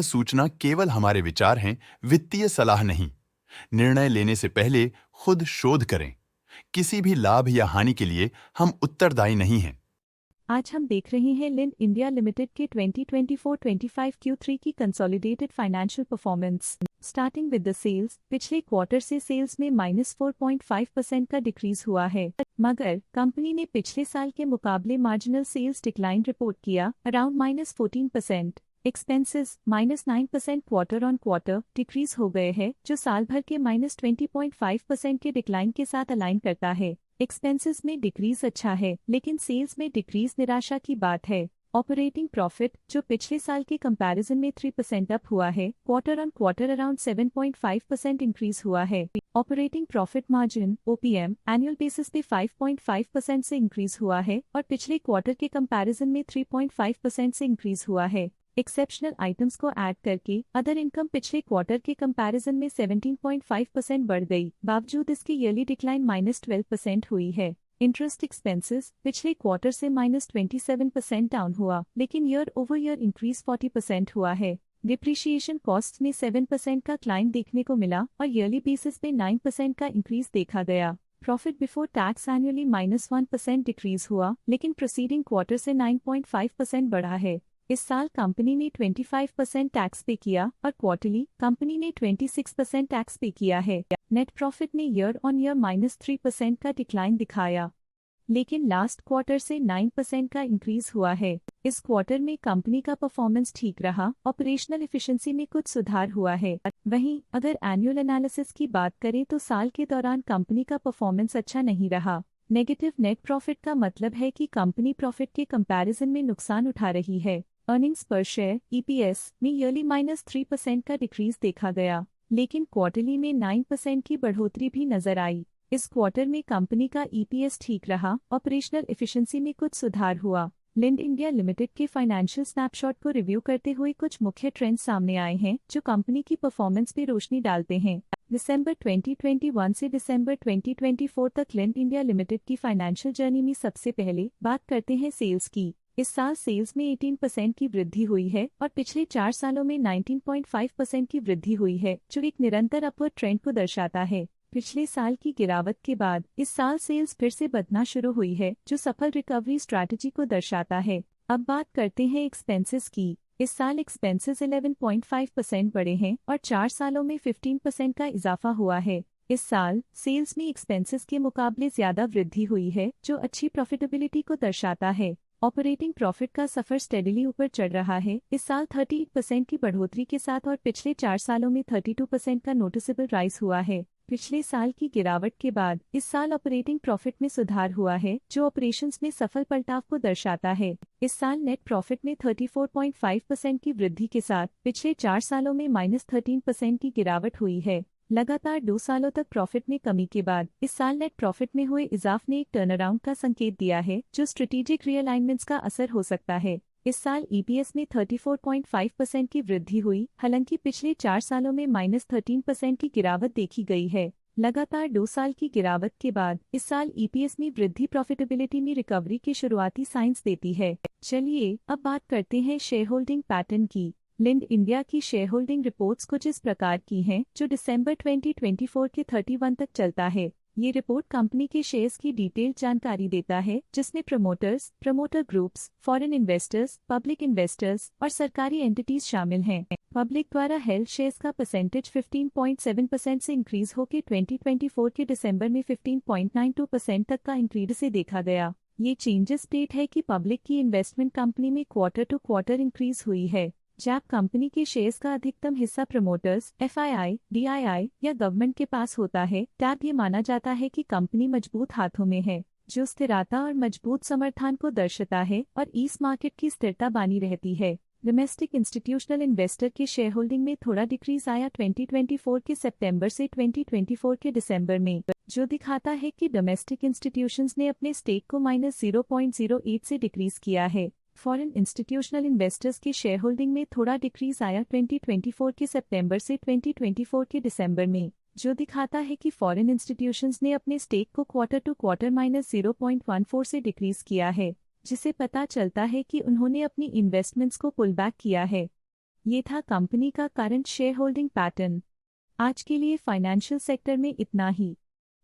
सूचना केवल हमारे विचार हैं, वित्तीय सलाह नहीं। निर्णय लेने से पहले खुद शोध करें। किसी भी लाभ या हानि के लिए हम उत्तरदायी नहीं हैं। आज हम देख रहे हैं लिंड इंडिया लिमिटेड के 2024-25 Q3 की consolidated financial performance. Starting with the sales, पिछले क्वार्टर से सेल्स में -4.5% का डिक्रीज हुआ है, मगर कंपनी ने पिछले साल के मुकाबले मार्जिनल सेल्स डिक्लाइन रिपोर्ट किया, around -14%। Expenses -9% quarter on quarter decrease हो गए हैं, जो साल भर के -20.5% के डिक्लाइन के साथ अलाइन करता है। एक्सपेंसेस में डिक्रीज अच्छा है, लेकिन सेल्स में डिक्रीज निराशा की बात है। ऑपरेटिंग प्रॉफिट, जो पिछले साल के कंपैरिजन में 3% अप हुआ है, quarter on quarter around 7.5% increase हुआ है। Operating profit margin (OPM) annual basis पे 5.5% से इंक्रीज हुआ है और पिछले क्वार्टर के कंपैरिजन में 3.5% से इंक्रीज हुआ है। एक्सेप्शनल आइटम्स को ऐड करके अदर इनकम पिछले क्वार्टर के कंपैरिजन में 17.5% बढ़ गई, बावजूद इसकी ईयरली डिक्लाइन -12% हुई है। इंटरेस्ट एक्सपेंसेस पिछले क्वार्टर से -27% डाउन हुआ, लेकिन ईयर ओवर ईयर इंक्रीज 40% हुआ है। डिप्रिशिएशन कॉस्ट में 7% का क्लाइम देखने को मिला और ईयरली बेसिस पे 9% का इंक्रीज देखा गया। Profit before tax annually -1% decrease हुआ, लेकिन प्रोसीडिंग क्वार्टर से 9.5% बढ़ा है। इस साल कंपनी ने 25% टैक्स पे किया और क्वार्टरली कंपनी ने 26% टैक्स पे किया है। नेट प्रॉफिट ने ईयर ऑन ईयर -3% का डिक्लाइन दिखाया, लेकिन लास्ट क्वार्टर से 9% का इंक्रीज हुआ है। इस क्वार्टर में कंपनी का परफॉर्मेंस ठीक रहा, ऑपरेशनल एफिशिएंसी में कुछ सुधार हुआ है। वहीं अगर एनुअल एनालिसिस की बात करें तो साल के दौरान कंपनी का परफॉर्मेंस अच्छा नहीं रहा। नेगेटिव नेट प्रॉफिट का मतलब है कि कंपनी प्रॉफिट के कंपैरिजन में नुकसान उठा रही है। अर्निंग्स पर शेयर (EPS) में ईयरली -3% का डिक्रीज देखा गया, लेकिन क्वार्टरली में 9% की बढ़ोतरी भी नजर आई। इस क्वार्टर में कंपनी का EPS ठीक रहा, ऑपरेशनल एफिशिएंसी में कुछ सुधार हुआ। लिंड इंडिया लिमिटेड के फाइनेंशियल स्नैपशॉट को रिव्यू करते हुए कुछ मुख्य ट्रेंड्स सामने आए हैं जो कंपनी की परफॉर्मेंस पे रोशनी डालते हैं। दिसंबर 2021 से दिसंबर 2024 तक लिंड इंडिया लिमिटेड की फाइनेंशियल जर्नी में सबसे पहले बात करते हैं सेल्स की। इस साल सेल्स में 18% की वृद्धि हुई है और पिछले 4 सालों में 19.5% की वृद्धि हुई है, जो एक निरंतर अपवर्ड ट्रेंड को दर्शाता है। पिछले साल की गिरावट के बाद इस साल सेल्स फिर से बढ़ना शुरू हुई है, जो सफल रिकवरी स्ट्रैटेजी को दर्शाता है। अब बात करते हैं एक्सपेंसेस की। इस साल एक्सपेंसेस 11.5% बढ़े हैं और 4 सालों में 15% का इजाफा हुआ है। इस साल सेल्स में एक्सपेंसेस के मुकाबले ज्यादा वृद्धि हुई है, जो अच्छी प्रॉफिटेबिलिटी को दर्शाता है। ऑपरेटिंग प्रॉफिट का सफर स्टेडीली ऊपर चढ़ रहा है, इस साल 38% की बढ़ोतरी के साथ और पिछले 4 सालों में 32% का नोटिसेबल राइज हुआ है। पिछले साल की गिरावट के बाद इस साल ऑपरेटिंग प्रॉफिट में सुधार हुआ है, जो ऑपरेशंस में सफल पलटाव को दर्शाता है। इस साल नेट प्रॉफिट में 34.5% की वृद्धि के साथ पिछले 4 सालों में -13% की गिरावट हुई है। लगातार 2 सालों तक प्रॉफिट में कमी के बाद इस साल नेट प्रॉफिट में हुए इजाफ ने एक टर्नअराउंड का संकेत दिया है, जो स्ट्रेटेजिक रीअलाइनमेंट्स का असर हो सकता है। इस साल EPS में 34.5% की वृद्धि हुई, हालांकि पिछले 4 सालों में -13% की गिरावट देखी गई है। लगातार 2 साल की गिरावट के बाद इस साल EPS में वृद्धि प्रॉफिटेबिलिटी में रिकवरी के शुरुआती साइंस देती है। चलिए अब बात करते हैं शेयर होल्डिंग पैटर्न की। लिंड इंडिया की शेयर होल्डिंग रिपोर्ट्स कुछ इस प्रकार की हैं, जो दिसंबर 2024 के 31 तक चलता है। ये रिपोर्ट कंपनी के शेयर्स की डिटेल्ड जानकारी देता है, जिसमें promoters, promoter groups, foreign investors, public investors और सरकारी एंटिटीज शामिल हैं। पब्लिक द्वारा हेल्ड शेयर्स का परसेंटेज 15.7% से इंक्रीज होकर 2024 के दिसंबर में 15.92% तक का इंक्रीज से देखा गया। ये चेंजेस स्टेट है कि पब्लिक की इन्वेस्टमेंट कंपनी में क्वार्टर टू क्वार्टर इंक्रीज हुई है। जब कंपनी के शेयर्स का अधिकतम हिस्सा प्रमोटर्स, FII, DII या गवर्नमेंट के पास होता है, तब ये माना जाता है कि कंपनी मजबूत हाथों में है, जो स्थिरता और मजबूत समर्थन को दर्शाता है और इस मार्केट की स्थिरता बनी रहती है। डोमेस्टिक इंस्टीट्यूशनल इन्वेस्टर के शेयर होल्डिंग में थोड़ा डिक्रीज आया 2024 के सितंबर से 2024 के दिसंबर में, जो दिखाता है कि डोमेस्टिक इंस्टीट्यूशंस ने अपने स्टेक को -0.08 से डिक्रीज किया है। फॉरेन इंस्टीट्यूशनल इन्वेस्टर्स के शेयर होल्डिंग में थोड़ा डिक्रीज आया 2024 के सितंबर से 2024 के दिसंबर में, जो दिखाता है कि फॉरेन इंस्टीट्यूशंस ने अपने स्टेक को क्वार्टर टू क्वार्टर -0.14 से डिक्रीज किया है, जिसे पता चलता है कि उन्होंने अपनी इन्वेस्टमेंट्स को पुल बैक किया है। ये था कंपनी का करंट शेयर होल्डिंग पैटर्न। आज के लिए फाइनेंशियल सेक्टर में इतना ही।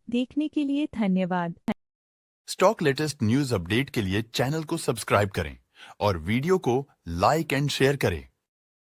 देखने के लिए धन्यवाद। स्टॉक लेटेस्ट न्यूज अपडेट के लिए चैनल को सब्सक्राइब करें और वीडियो को लाइक एंड शेयर करें।